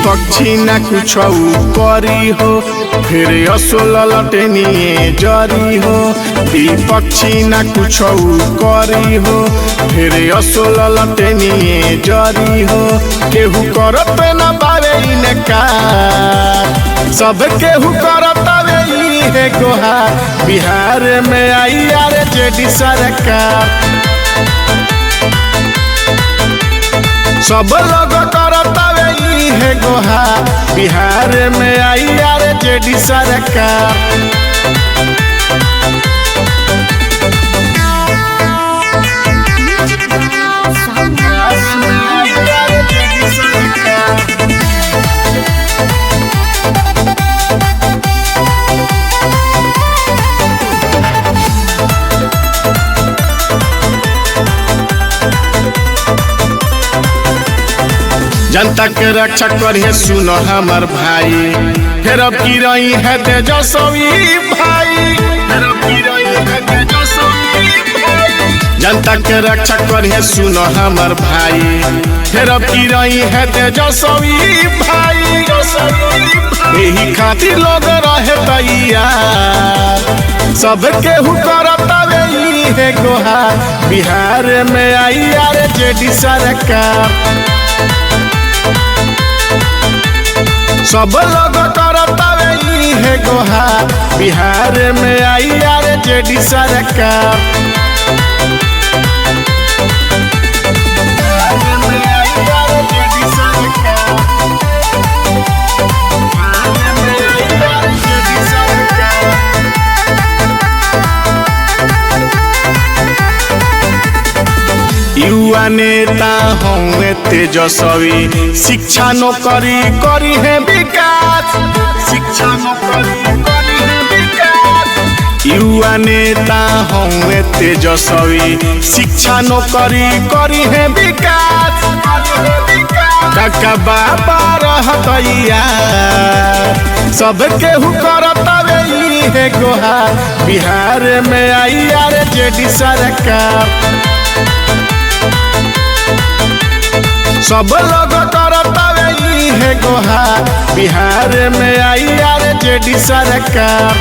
पक्षी न कुछ करी हो फिर असोल लटनिए जरी हो। पक्षी न कुछ करी हो फिर असोल लटनिए जरी हो। केहू करत न पावे इनकार सब केहू करत है गोहार। बिहार में आई आरजेडी सरकार सब लोग करत है गोहार। बिहार में आई आरजेडी सरकार जनता के रक्षा करे सुनो हमर भाई। फिर अब की रही है तेजस्वी भाई। जनता के रक्षा करे सुनो हमर भाई। फिर अब की रही है तेजस्वी भाई। यही खातिर लोग रहे तैयार सब केहू करत है गोहार। बिहार में आई आरजेडी सरकार सब लोग करत है गोहार। बिहार में आई आरजेडी सरकार युवा नेता होंगे तेजस्वी। शिक्षा नौकरी करी है विकास। शिक्षा नौकरी करी है विकास। युवा नेता होंगे तेजस्वी। शिक्षा नौकरी करी है विकास। काका बाबा रहतैया सब केहू करत है गोहार। बिहार में आई आरजेडी सरकार सब लोग करत है गोहार। बिहार में आई आरजेडी सरकार।